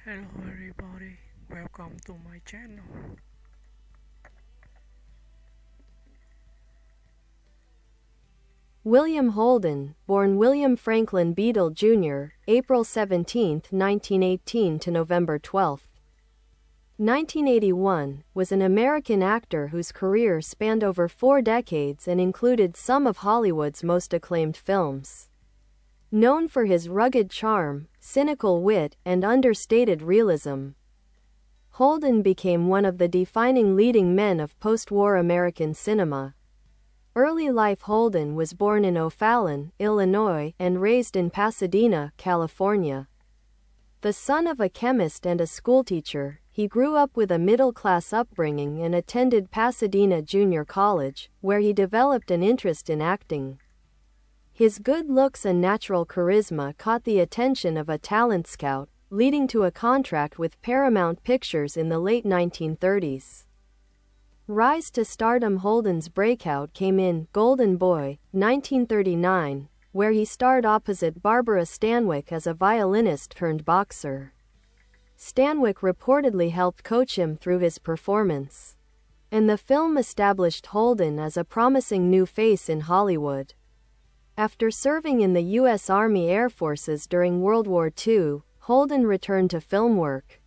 Hello everybody, welcome to my channel. William Holden, born William Franklin Beedle Jr., April 17, 1918 to November 12, 1981, was an American actor whose career spanned over 4 decades and included some of Hollywood's most acclaimed films. Known for his rugged charm, cynical wit, and understated realism, Holden became one of the defining leading men of post-war American cinema. Early life: Holden was born in O'Fallon, Illinois, and raised in Pasadena, California. The son of a chemist and a schoolteacher, he grew up with a middle-class upbringing and attended Pasadena Junior College, where he developed an interest in acting. His good looks and natural charisma caught the attention of a talent scout, leading to a contract with Paramount Pictures in the late 1930s. Rise to stardom: Holden's breakout came in Golden Boy, 1939, where he starred opposite Barbara Stanwyck as a violinist-turned-boxer. Stanwyck reportedly helped coach him through his performance, and the film established Holden as a promising new face in Hollywood. After serving in the U.S. Army Air Forces during World War II, Holden returned to film work,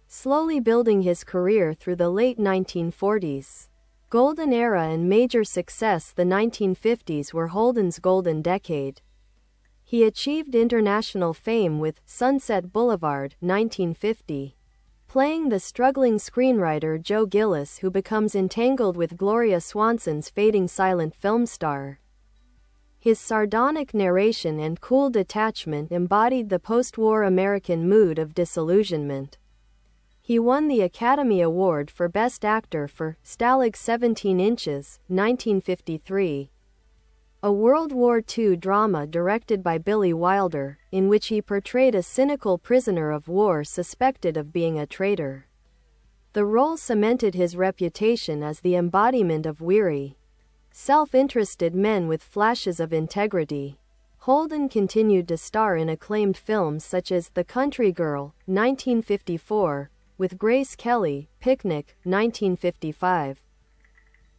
slowly building his career through the late 1940s. Golden era and major success: the 1950s were Holden's golden decade. He achieved international fame with Sunset Boulevard, 1950, playing the struggling screenwriter Joe Gillis who becomes entangled with Gloria Swanson's fading silent film star. His sardonic narration and cool detachment embodied the post-war American mood of disillusionment. He won the Academy Award for Best Actor for Stalag 17 Inches, 1953, a World War II drama directed by Billy Wilder, in which he portrayed a cynical prisoner of war suspected of being a traitor. The role cemented his reputation as the embodiment of weary, self-interested men with flashes of integrity. Holden continued to star in acclaimed films such as The Country Girl, 1954, with Grace Kelly, Picnic, 1955,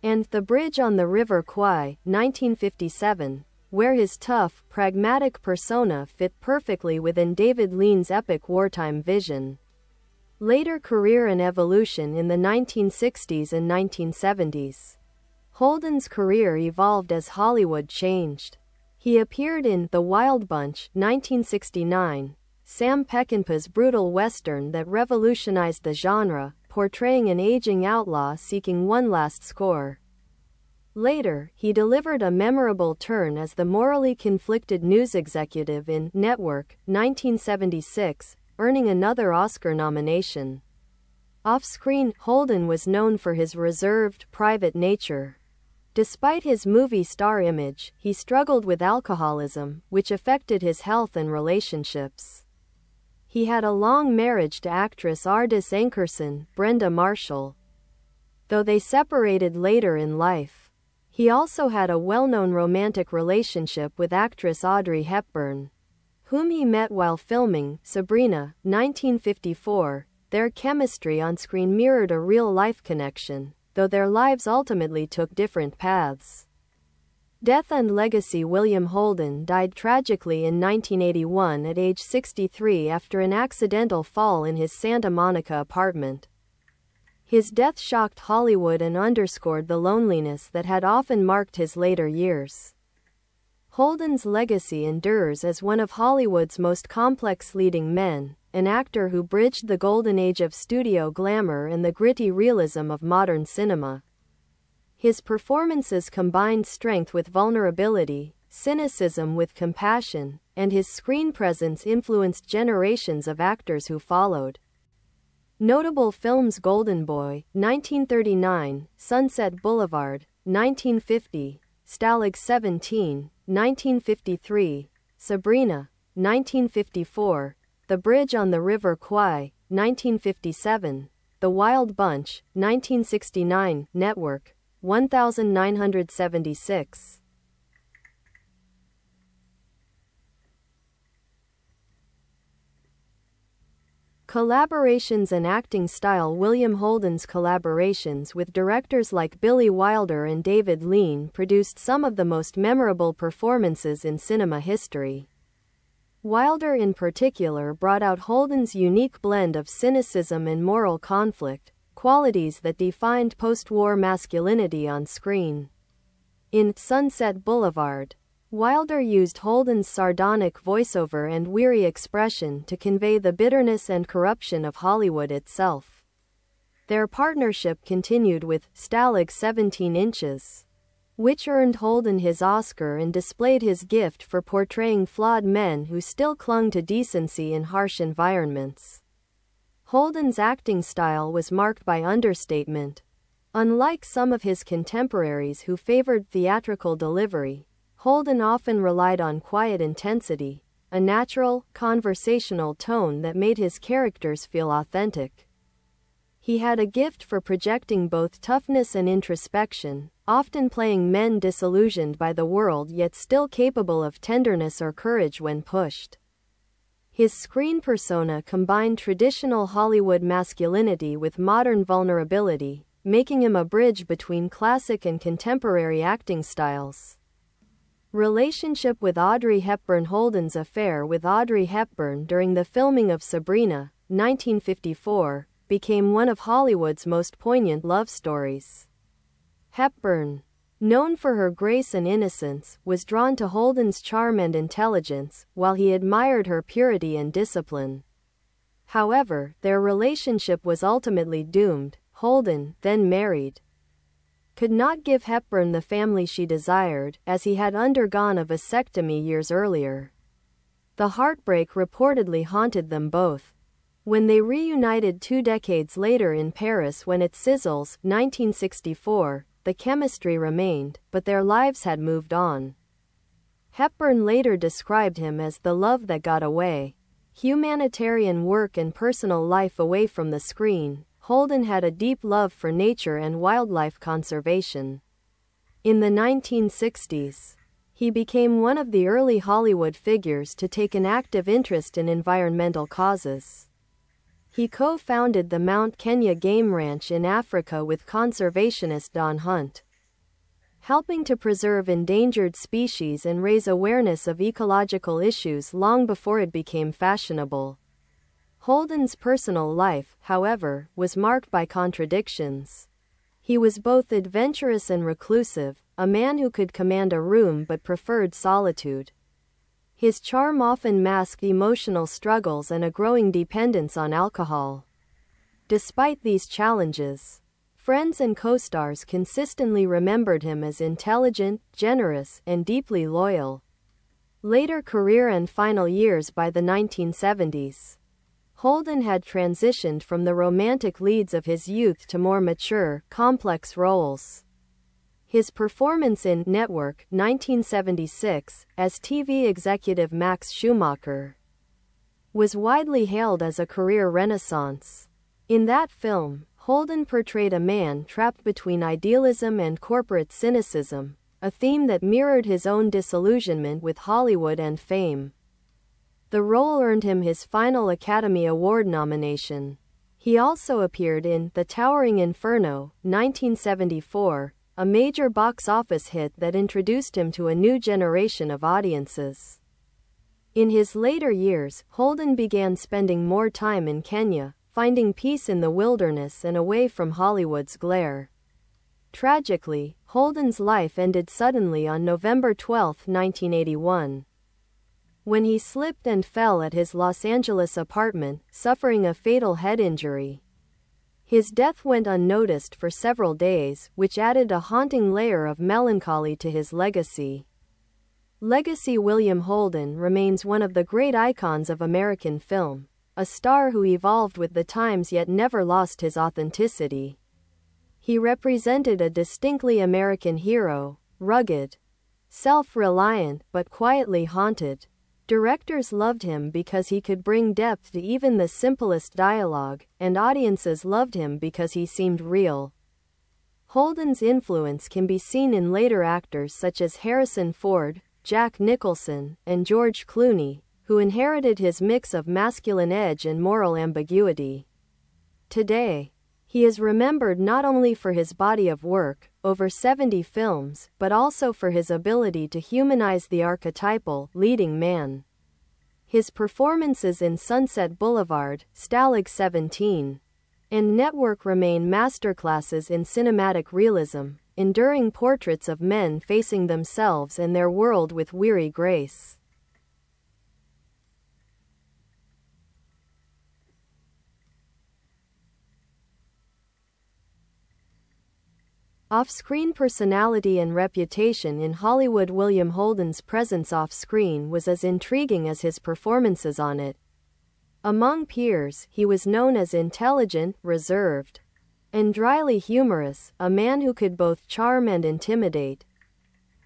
and The Bridge on the River Kwai, 1957, where his tough, pragmatic persona fit perfectly within David Lean's epic wartime vision. Later career and evolution: in the 1960s and 1970s, Holden's career evolved as Hollywood changed. He appeared in The Wild Bunch, 1969, Sam Peckinpah's brutal western that revolutionized the genre, portraying an aging outlaw seeking one last score. Later, he delivered a memorable turn as the morally conflicted news executive in Network, 1976, earning another Oscar nomination. Off-screen, Holden was known for his reserved, private nature. Despite his movie star image, he struggled with alcoholism, which affected his health and relationships. He had a long marriage to actress Ardis Ankerson, Brenda Marshall, though they separated later in life. He also had a well-known romantic relationship with actress Audrey Hepburn, whom he met while filming Sabrina, 1954. Their chemistry on screen mirrored a real-life connection, though their lives ultimately took different paths. Death and legacy: William Holden died tragically in 1981 at age 63 after an accidental fall in his Santa Monica apartment. His death shocked Hollywood and underscored the loneliness that had often marked his later years. Holden's legacy endures as one of Hollywood's most complex leading men, an actor who bridged the golden age of studio glamour and the gritty realism of modern cinema. His performances combined strength with vulnerability, cynicism with compassion, and his screen presence influenced generations of actors who followed. Notable films: Golden Boy, 1939, Sunset Boulevard, 1950, Stalag 17, 1953, Sabrina, 1954, The Bridge on the River Kwai, 1957, The Wild Bunch, 1969, Network, 1976. Collaborations and acting style. William Holden's collaborations with directors like Billy Wilder and David Lean produced some of the most memorable performances in cinema history. Wilder in particular brought out Holden's unique blend of cynicism and moral conflict, qualities that defined post-war masculinity on screen. In Sunset Boulevard, Wilder used Holden's sardonic voiceover and weary expression to convey the bitterness and corruption of Hollywood itself. Their partnership continued with Stalag 17 Inches, which earned Holden his Oscar and displayed his gift for portraying flawed men who still clung to decency in harsh environments. Holden's acting style was marked by understatement. Unlike some of his contemporaries who favored theatrical delivery, Holden often relied on quiet intensity, a natural, conversational tone that made his characters feel authentic. He had a gift for projecting both toughness and introspection, often playing men disillusioned by the world yet still capable of tenderness or courage when pushed. His screen persona combined traditional Hollywood masculinity with modern vulnerability, making him a bridge between classic and contemporary acting styles. Relationship with Audrey Hepburn. Holden's affair with Audrey Hepburn during the filming of Sabrina, 1954, became one of Hollywood's most poignant love stories. Hepburn, known for her grace and innocence, was drawn to Holden's charm and intelligence, while he admired her purity and discipline. However, their relationship was ultimately doomed. Holden, then married, could not give Hepburn the family she desired, as he had undergone a vasectomy years earlier. The heartbreak reportedly haunted them both. When they reunited 2 decades later in Paris when it sizzles, 1964, the chemistry remained, but their lives had moved on. Hepburn later described him as the love that got away. Humanitarian work and personal life away from the screen, Holden had a deep love for nature and wildlife conservation. In the 1960s, he became one of the early Hollywood figures to take an active interest in environmental causes. He co-founded the Mount Kenya Game Ranch in Africa with conservationist Don Hunt, helping to preserve endangered species and raise awareness of ecological issues long before it became fashionable. Holden's personal life, however, was marked by contradictions. He was both adventurous and reclusive, a man who could command a room but preferred solitude. His charm often masked emotional struggles and a growing dependence on alcohol. Despite these challenges, friends and co-stars consistently remembered him as intelligent, generous, and deeply loyal. Later career and final years. By the 1970s, Holden had transitioned from the romantic leads of his youth to more mature, complex roles. His performance in Network, 1976, as TV executive Max Schumacher, was widely hailed as a career renaissance. In that film, Holden portrayed a man trapped between idealism and corporate cynicism, a theme that mirrored his own disillusionment with Hollywood and fame. The role earned him his final Academy Award nomination. He also appeared in The Towering Inferno, 1974, a major box office hit that introduced him to a new generation of audiences. In his later years, Holden began spending more time in Kenya, finding peace in the wilderness and away from Hollywood's glare. Tragically, Holden's life ended suddenly on November 12, 1981. When he slipped and fell at his Los Angeles apartment, suffering a fatal head injury. His death went unnoticed for several days, which added a haunting layer of melancholy to his legacy. William Holden remains one of the great icons of American film, a star who evolved with the times yet never lost his authenticity. He represented a distinctly American hero, rugged, self-reliant, but quietly haunted. Directors loved him because he could bring depth to even the simplest dialogue, and audiences loved him because he seemed real. Holden's influence can be seen in later actors such as Harrison Ford, Jack Nicholson, and George Clooney, who inherited his mix of masculine edge and moral ambiguity. Today, he is remembered not only for his body of work, over 70 films, but also for his ability to humanize the archetypal, leading man. His performances in Sunset Boulevard, Stalag 17, and Network remain masterclasses in cinematic realism, enduring portraits of men facing themselves and their world with weary grace. Off-screen personality and reputation in Hollywood. William Holden's presence off-screen was as intriguing as his performances on it. Among peers, he was known as intelligent, reserved, and dryly humorous, a man who could both charm and intimidate.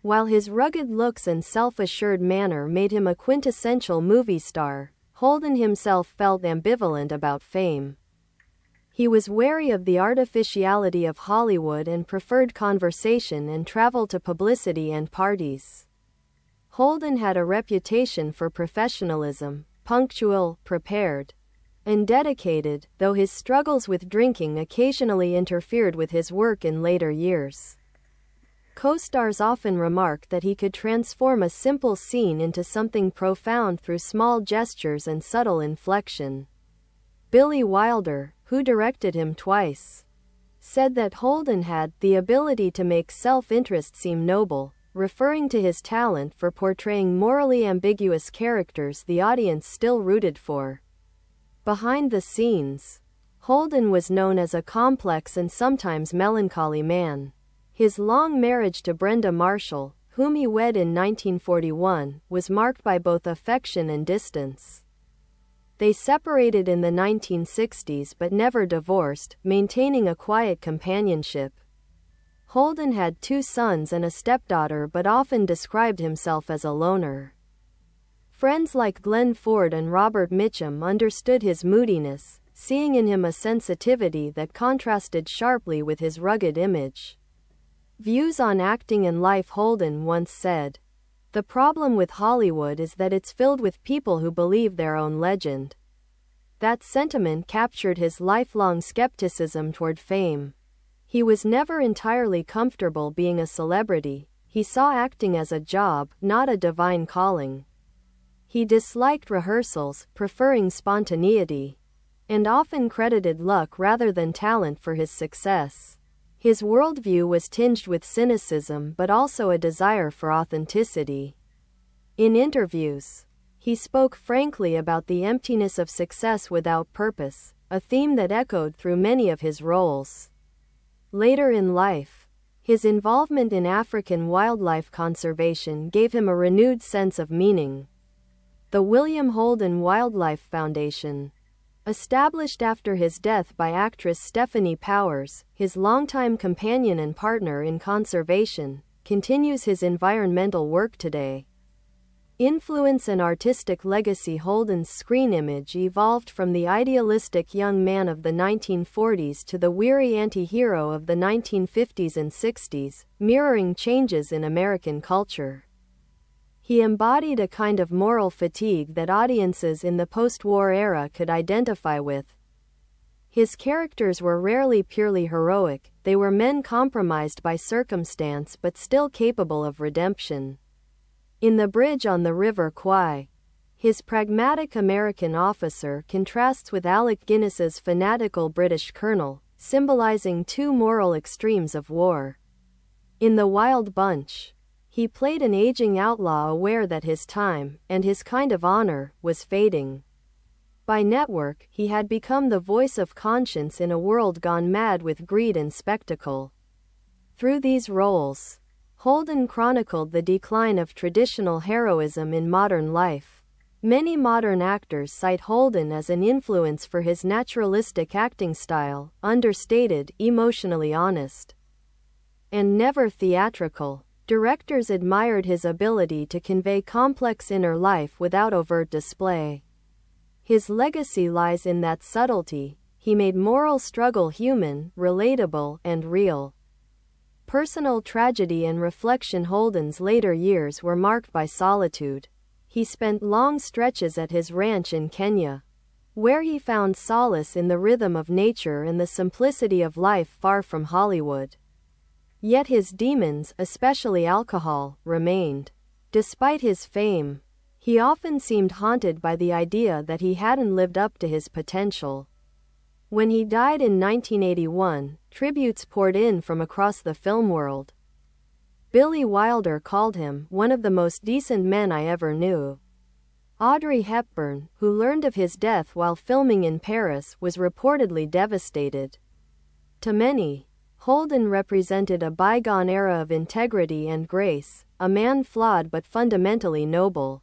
While his rugged looks and self-assured manner made him a quintessential movie star, Holden himself felt ambivalent about fame. He was wary of the artificiality of Hollywood and preferred conversation and travel to publicity and parties. Holden had a reputation for professionalism, punctual, prepared, and dedicated, though his struggles with drinking occasionally interfered with his work in later years. Co-stars often remarked that he could transform a simple scene into something profound through small gestures and subtle inflection. Billy Wilder, who directed him twice, said that Holden had the ability to make self-interest seem noble, referring to his talent for portraying morally ambiguous characters the audience still rooted for. Behind the scenes, Holden was known as a complex and sometimes melancholy man. His long marriage to Brenda Marshall, whom he wed in 1941, was marked by both affection and distance. They separated in the 1960s but never divorced, maintaining a quiet companionship. Holden had 2 sons and a stepdaughter but often described himself as a loner. Friends like Glenn Ford and Robert Mitchum understood his moodiness, seeing in him a sensitivity that contrasted sharply with his rugged image. Views on acting and life. Holden once said, "The problem with Hollywood is that it's filled with people who believe their own legend." That sentiment captured his lifelong skepticism toward fame. He was never entirely comfortable being a celebrity. He saw acting as a job, not a divine calling. He disliked rehearsals, preferring spontaneity, and often credited luck rather than talent for his success. His worldview was tinged with cynicism but also a desire for authenticity. In interviews, he spoke frankly about the emptiness of success without purpose, a theme that echoed through many of his roles. Later in life, his involvement in African wildlife conservation gave him a renewed sense of meaning. The William Holden Wildlife Foundation, established after his death by actress Stephanie Powers, his longtime companion and partner in conservation, continues his environmental work today. Influence and artistic legacy. Holden's screen image evolved from the idealistic young man of the 1940s to the weary anti-hero of the 1950s and 60s, mirroring changes in American culture. He embodied a kind of moral fatigue that audiences in the post-war era could identify with. His characters were rarely purely heroic, they were men compromised by circumstance but still capable of redemption. In The Bridge on the River Kwai, his pragmatic American officer contrasts with Alec Guinness's fanatical British colonel, symbolizing 2 moral extremes of war. In The Wild Bunch, he played an aging outlaw aware that his time, and his kind of honor, was fading. By Network, he had become the voice of conscience in a world gone mad with greed and spectacle. Through these roles, Holden chronicled the decline of traditional heroism in modern life. Many modern actors cite Holden as an influence for his naturalistic acting style, understated, emotionally honest, and never theatrical. Directors admired his ability to convey complex inner life without overt display. His legacy lies in that subtlety. He made moral struggle human, relatable, and real. Personal tragedy and reflection. Holden's later years were marked by solitude. he spent long stretches at his ranch in Kenya, where he found solace in the rhythm of nature and the simplicity of life far from Hollywood. Yet his demons, especially alcohol, remained. Despite his fame, he often seemed haunted by the idea that he hadn't lived up to his potential. When he died in 1981, tributes poured in from across the film world. Billy Wilder called him one of the most decent men I ever knew. Audrey Hepburn, who learned of his death while filming in Paris, was reportedly devastated. To many, Holden represented a bygone era of integrity and grace, a man flawed but fundamentally noble.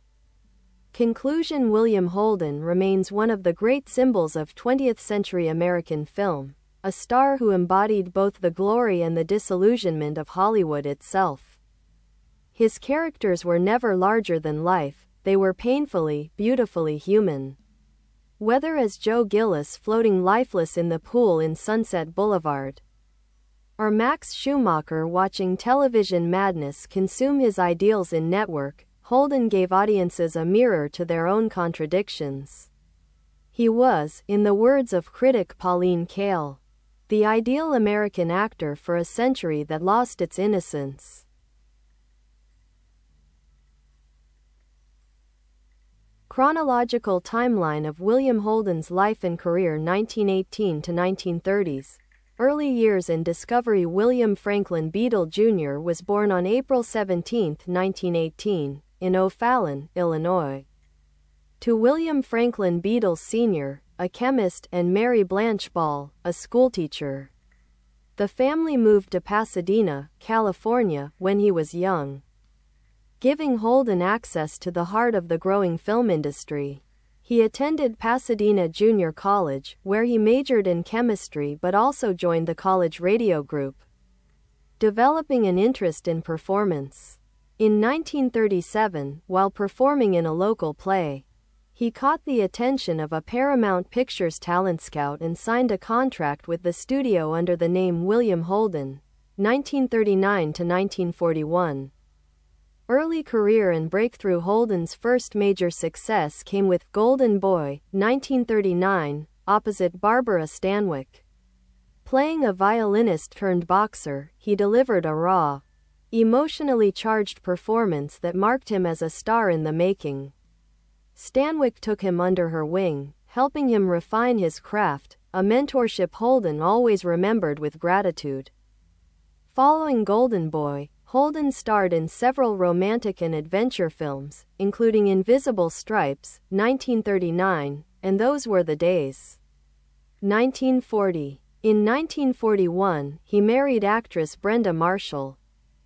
Conclusion: William Holden remains one of the great symbols of 20th century American film, a star who embodied both the glory and the disillusionment of Hollywood itself. His characters were never larger than life, they were painfully, beautifully human. Whether as Joe Gillis floating lifeless in the pool in Sunset Boulevard, or Max Schumacher watching television madness consume his ideals in Network, Holden gave audiences a mirror to their own contradictions. He was, in the words of critic Pauline Kael, the ideal American actor for a century that lost its innocence. Chronological timeline of William Holden's life and career: 1918 to 1930s. Early years in discovery. William Franklin Beedle Jr. was born on April 17, 1918, in O'Fallon, Illinois, to William Franklin Beedle Sr., a chemist, and Mary Blanche Ball, a schoolteacher. The family moved to Pasadena, California, when he was young, giving Holden access to the heart of the growing film industry. He attended Pasadena Junior College, where he majored in chemistry but also joined the college radio group, developing an interest in performance. In 1937, while performing in a local play, he caught the attention of a Paramount Pictures talent scout and signed a contract with the studio under the name William Holden, 1939 to 1941. Early career and breakthrough: Holden's first major success came with Golden Boy, 1939, opposite Barbara Stanwyck. Playing a violinist turned boxer, he delivered a raw, emotionally charged performance that marked him as a star in the making. Stanwyck took him under her wing, helping him refine his craft, a mentorship Holden always remembered with gratitude. Following Golden Boy, Holden starred in several romantic and adventure films, including Invisible Stripes, 1939, and Those Were the Days, 1940. In 1941, he married actress Brenda Marshall,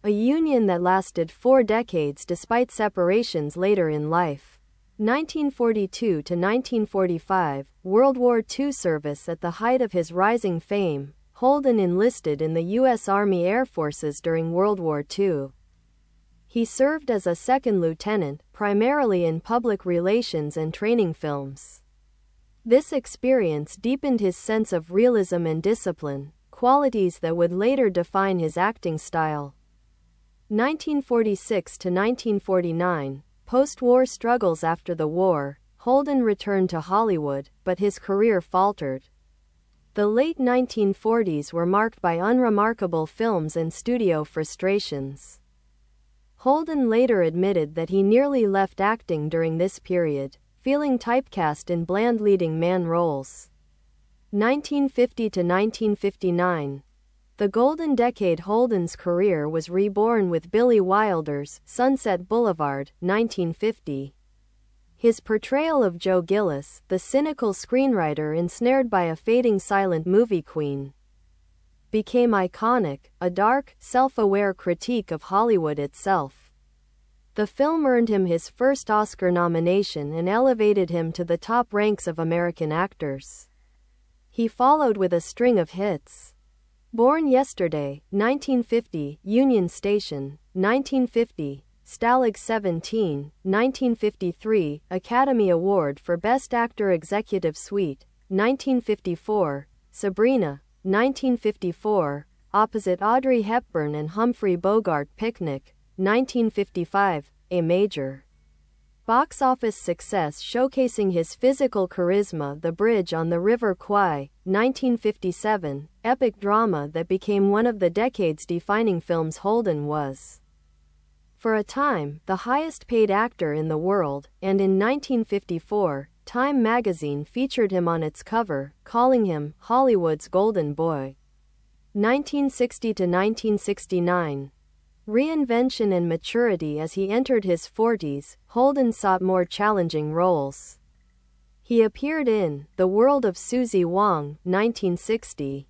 a union that lasted 4 decades despite separations later in life. 1942 to 1945, World War II service. At the height of his rising fame, Holden enlisted in the U.S. Army Air Forces during World War II. He served as a second lieutenant, primarily in public relations and training films. This experience deepened his sense of realism and discipline, qualities that would later define his acting style. 1946 to 1949, post-war struggles. After the war, Holden returned to Hollywood, but his career faltered. The late 1940s were marked by unremarkable films and studio frustrations. Holden later admitted that he nearly left acting during this period, feeling typecast in bland leading man roles. 1950 to 1959. The golden decade. Holden's career was reborn with Billy Wilder's Sunset Boulevard, 1950. His portrayal of Joe Gillis, the cynical screenwriter ensnared by a fading silent movie queen, became iconic, a dark, self-aware critique of Hollywood itself. The film earned him his first Oscar nomination and elevated him to the top ranks of American actors. He followed with a string of hits. Born Yesterday, 1950, Union Station, 1950, Stalag 17, 1953, Academy Award for Best Actor. Executive Suite, 1954, Sabrina, 1954, opposite Audrey Hepburn and Humphrey Bogart. Picnic, 1955, A Major. Box office success showcasing his physical charisma. The Bridge on the River Kwai, 1957, epic drama that became one of the decade's defining films. Holden was, for a time, the highest-paid actor in the world, and in 1954, Time magazine featured him on its cover, calling him Hollywood's Golden Boy. 1960 to 1969. Reinvention and maturity. As he entered his 40s, Holden sought more challenging roles. He appeared in The World of Susie Wong, 1960.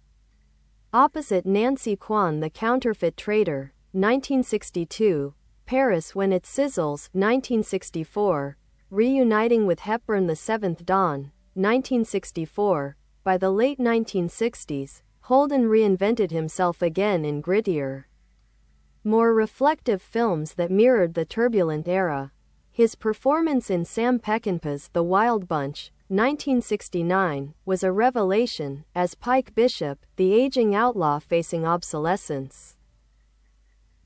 Opposite Nancy Kwan, The Counterfeit Trader, 1962. Paris When It Sizzles, 1964. Reuniting with Hepburn, The Seventh Dawn, 1964. By the late 1960s, Holden reinvented himself again in grittier, more reflective films that mirrored the turbulent era. His performance in Sam Peckinpah's The Wild Bunch, 1969, was a revelation, as Pike Bishop, the aging outlaw facing obsolescence.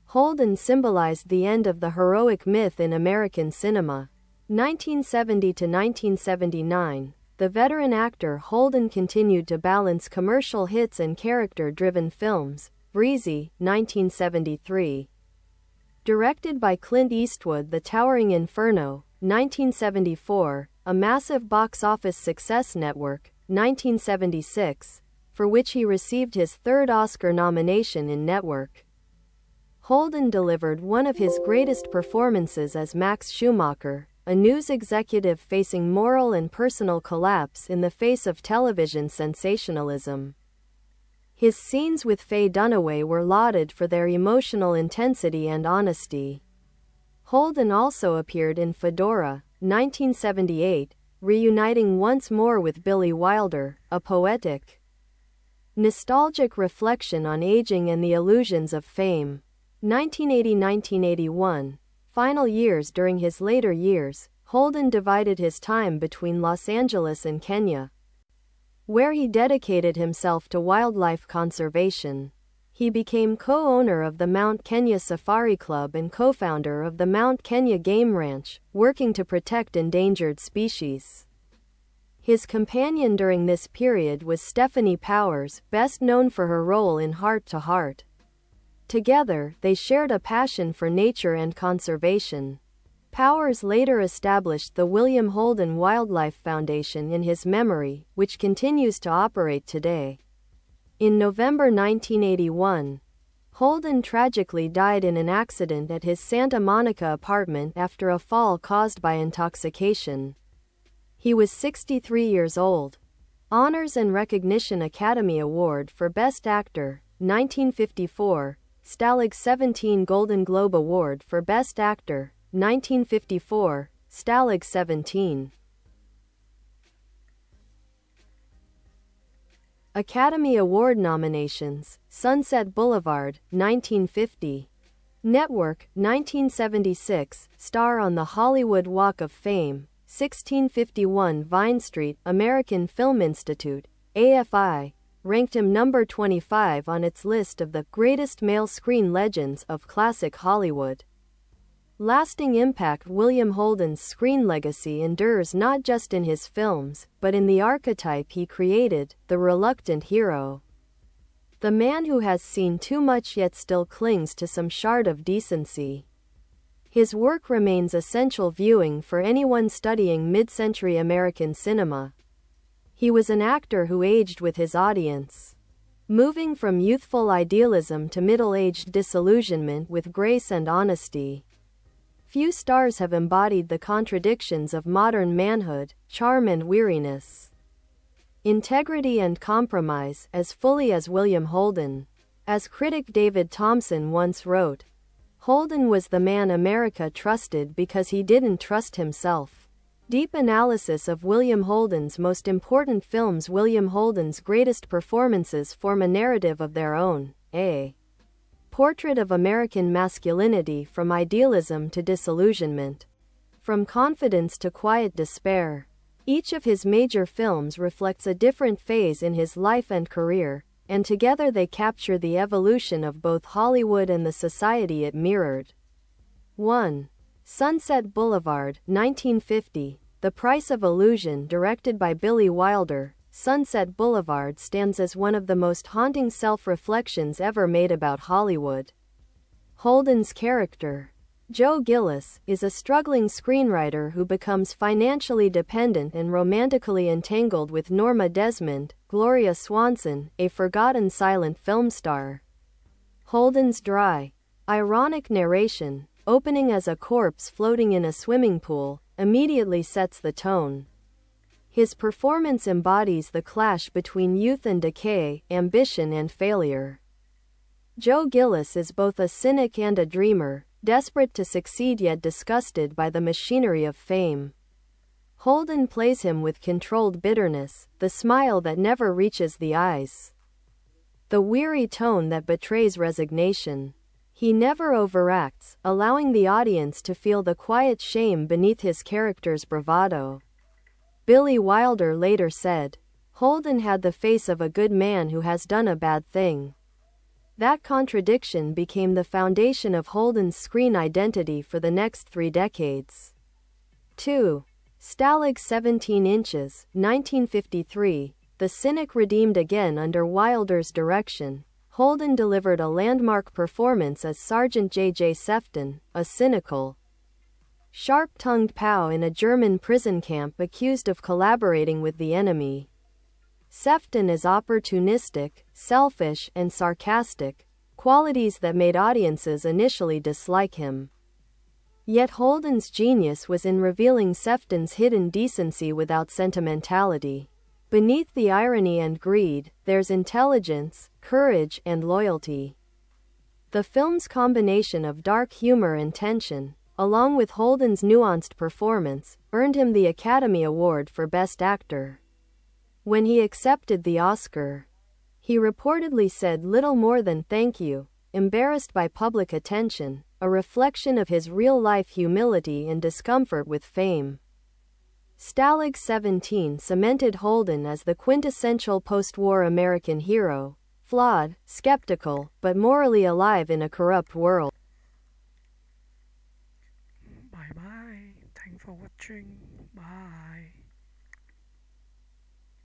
Holden symbolized the end of the heroic myth in American cinema. 1970 to 1979, the veteran actor Holden continued to balance commercial hits and character-driven films. Breezy, 1973. Directed by Clint Eastwood. The Towering Inferno, 1974, a massive box office success. Network, 1976, for which he received his third Oscar nomination in Network. Holden delivered one of his greatest performances as Max Schumacher, a news executive facing moral and personal collapse in the face of television sensationalism. His scenes with Faye Dunaway were lauded for their emotional intensity and honesty. Holden also appeared in Fedora, 1978, reuniting once more with Billy Wilder, a poetic, nostalgic reflection on aging and the illusions of fame. 1980-1981, final years. During his later years, Holden divided his time between Los Angeles and Kenya, where he dedicated himself to wildlife conservation. He became co-owner of the Mount Kenya Safari Club and co-founder of the Mount Kenya Game Ranch, working to protect endangered species. His companion during this period was Stephanie Powers, best known for her role in Heart to Heart. Together, they shared a passion for nature and conservation. Powers later established the William Holden Wildlife Foundation in his memory, which continues to operate today. In November 1981, Holden tragically died in an accident at his Santa Monica apartment after a fall caused by intoxication. He was 63 years old. Honors and Recognition. Academy Award for Best Actor, 1954. Stalag 17 Golden Globe Award for Best Actor, 1954, Stalag 17. Academy Award nominations: Sunset Boulevard, 1950. Network, 1976, star on the Hollywood Walk of Fame, 1651 Vine Street. American Film Institute, AFI, ranked him number 25 on its list of the greatest male screen legends of classic Hollywood. Lasting impact. William Holden's screen legacy endures not just in his films, but in the archetype he created, the reluctant hero. The man who has seen too much yet still clings to some shard of decency. His work remains essential viewing for anyone studying mid-century American cinema. He was an actor who aged with his audience, moving from youthful idealism to middle-aged disillusionment with grace and honesty. Few stars have embodied the contradictions of modern manhood, charm and weariness, integrity and compromise, as fully as William Holden. As critic David Thompson once wrote, Holden was the man America trusted because he didn't trust himself. Deep analysis of William Holden's most important films. William Holden's greatest performances form a narrative of their own, a portrait of American masculinity from idealism to disillusionment, from confidence to quiet despair. Each of his major films reflects a different phase in his life and career, and together they capture the evolution of both Hollywood and the society it mirrored. 1. Sunset Boulevard, 1950. The Price of Illusion, directed by Billy Wilder. Sunset Boulevard stands as one of the most haunting self-reflections ever made about Hollywood. Holden's character, Joe Gillis, is a struggling screenwriter who becomes financially dependent and romantically entangled with Norma Desmond, Gloria Swanson, a forgotten silent film star. Holden's dry, ironic narration, opening as a corpse floating in a swimming pool, immediately sets the tone. His performance embodies the clash between youth and decay, ambition and failure. Joe Gillis is both a cynic and a dreamer, desperate to succeed yet disgusted by the machinery of fame. Holden plays him with controlled bitterness, the smile that never reaches the eyes, the weary tone that betrays resignation. He never overacts, allowing the audience to feel the quiet shame beneath his character's bravado. Billy Wilder later said, "Holden had the face of a good man who has done a bad thing." That contradiction became the foundation of Holden's screen identity for the next 3 decades. 2. Stalag 17 Inches, 1953. The cynic redeemed again under Wilder's direction. Holden delivered a landmark performance as Sergeant J.J. Sefton, a cynical, sharp-tongued POW in a German prison camp accused of collaborating with the enemy. Sefton is opportunistic, selfish, and sarcastic, qualities that made audiences initially dislike him. Yet Holden's genius was in revealing Sefton's hidden decency without sentimentality. Beneath the irony and greed, there's intelligence, courage, and loyalty. The film's combination of dark humor and tension, along with Holden's nuanced performance, earned him the Academy Award for Best Actor. When he accepted the Oscar, he reportedly said little more than "thank you," embarrassed by public attention, a reflection of his real-life humility and discomfort with fame. Stalag 17 cemented Holden as the quintessential post-war American hero, flawed, skeptical, but morally alive in a corrupt world. Bye bye. Thanks for watching. Bye.